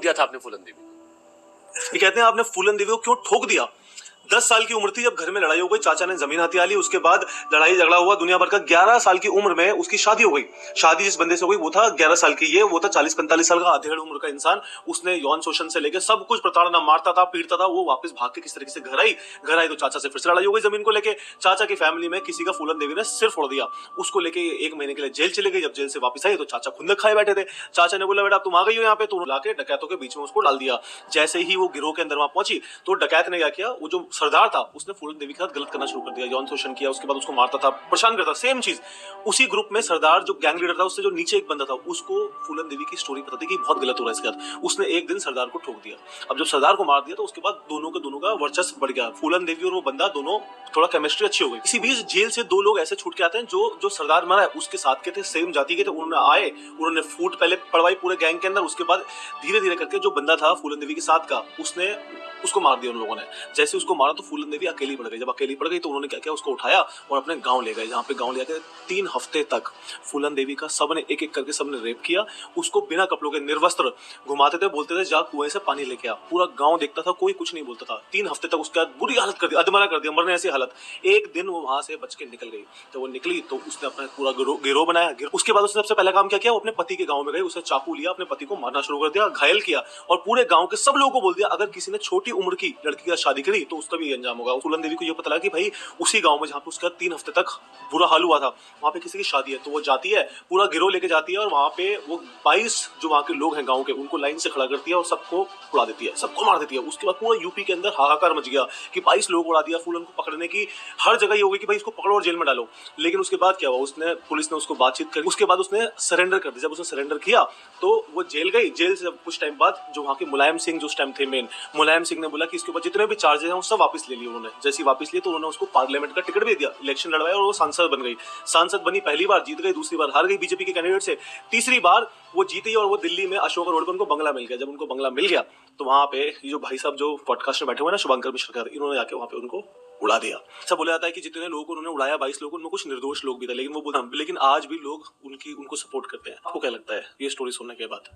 दिया था आपने फूलन देवी को? ये कहते हैं आपने फूलन देवी को क्यों ठोक दिया? 10 साल की उम्र थी जब घर में लड़ाई हो गई, चाचा ने जमीन हथिया ली, उसके बाद लड़ाई झगड़ा हुआ दुनिया भर का। 11 साल की उम्र में उसकी शादी हो गई। शादी जिस बंदे से हो गई वो था 11 साल की, ये वो था 40-45 साल का अधेड़ उम्र का इंसान। उसने यौन शोषण से लेकर सब कुछ, प्रताड़ना, मारता था, पीटता था। वो वापस भाग के किस तरीके से घर आई तो चाचा से फिर से लड़ाई हो गई जमीन को लेके। चाचा की फैमिली में किसी का फूलन देवी ने सिर फोड़ दिया, उसको लेके 1 महीने के लिए जेल चले गई। जब जेल से वापस आई तो चाचा खुंदक खाए बैठे थे। चाचा ने बोला बेटा तुम आ गई हो यहाँ पे, तो लाके डकैतों के बीच में उसको डाल दिया। जैसे ही वो गिरोह के अंदर वहां पहुंची तो डकैत ने क्या किया, वो जो सरदार था उसने फूलन देवी के साथ गलत करना शुरू कर दिया, यौन शोषण किया, उसके बाद उसको मारता था, परेशान करता। सेम चीज उसी ग्रुप में सरदार जो गैंग लीडर था, उससे जो नीचे एक बंदा था, उसको फूलन देवी की स्टोरी पता थी कि बहुत गलत हो रहा है इसके साथ। उसने एक दिन सरदार को ठोक दिया। अब जब सरदार को मार दिया तो उसके बाद दोनों का वर्चस्व बढ़ गया। फूलन देवी और वो बंदा दोनों थोड़ा केमिस्ट्री अच्छी हो गई। इसी बीच जेल से 2 लोग ऐसे छूट के आते हैं जो सरदार मरा है उसके साथ के थे, सेम जाति के थे। उन्होंने आए, उन्होंने फूट पहले पड़वाई पूरे गैंग के अंदर। उसके बाद धीरे धीरे करके जो बंदा था फूलन देवी के साथ का, उसने उसको मार दिया उन लोगों ने। जैसे उसको मारा तो फूलन देवी अकेली पड़ गई। जब अकेली पड़ गई तो उन्होंने क्या किया, उसको उठाया और अपने गांव ले गए, जहां पे गांव ले गए। 3 हफ्ते तक फूलन देवी का सबने एक एक करके सबने रेप किया। उसको बिना कपड़ों के निर्वस्त्र घुमाते थे, बोलते थे जा कुएं से पानी लेके आ। पूरा गांव देखता था, कोई कुछ नहीं बोलता था। 3 हफ्ते तक उसके बाद बुरी हालत कर दी, अधमरा कर दिया, मरने ऐसी हालत। एक दिन वो वहां से बच के निकल गई। तो वो निकली तो उसने अपना पूरा गिरोह बनाया। उसके बाद उसने सबसे पहला काम क्या किया, वो अपने पति के गांव में गई, उसने चाकू लिया, अपने पति को मारना शुरू कर दिया, घायल किया और पूरे गांव के सब लोगों को बोल दिया अगर किसी ने छोटी उम्र की लड़की के साथ शादी करी तो उसका भी अंजाम होगा। फूलन देवी को यह पता लगा कि भाई उसी गांव में जहां पे उसका 3 हफ्ते तक बुरा हाल हुआ था, वहां पे किसी की शादी है। तो वो जाती है, पूरा गिरोह लेके जाती है और वहां पे वो 22 जो वहां के लोग हैं गांव के, उनको लाइन से खड़ा करती है और सबको उड़ा देती है, सबको मार देती है। उसके बाद पूरा यूपी के अंदर हाहाकार मच गया कि 22 लोग उड़ा दिया। फूलन को पकड़ने की हर जगह ये हो गई कि भाई इसको पकड़ो और जेल में डालो। लेकिन उसके बाद क्या हुआ, उसने पुलिस ने उसको बातचीत करी, उसके बाद उसने सरेंडर कर दिया। जब उसने सरेंडर किया तो वो जेल गई। जेल से कुछ टाइम बाद जो वहां के मुलायम सिंह जो उस टाइम थे मेन, मुलायम सिंह ने बोला कि इसके ऊपर जितने भी चार्जेस हैं वो सब वापस ले लिए उन्होंने। जैसे वापस लिए तो उन्होंने उसको पार्लियामेंट का टिकट भी दिया, इलेक्शन लड़वाया और वो सांसद बन गई। सांसद बनी, पहली बार जीत गई, दूसरी बार हार गई बीजेपी के कैंडिडेट से, तीसरी बार वो जीती और वो दिल्ली में अशोक रोड पर उनको बंगला मिल गया। जब उनको बंगला मिल गया तो वहां पे ये जो भाई साहब जो पॉडकास्ट में बैठे हुए ना, शुभंकर मिश्रा, इन्होंने जाके वहां पे उनको उड़ा दिया। अच्छा बोला जाता है कि जितने लोगों को उन्होंने उड़ाया 22 लोगों, उनमें कुछ निर्दोष लोग भी थे, लेकिन वो लेकिन आज भी लोग उनको सपोर्ट करते हैं। आपको क्या लगता है ये स्टोरी सुनने के बाद?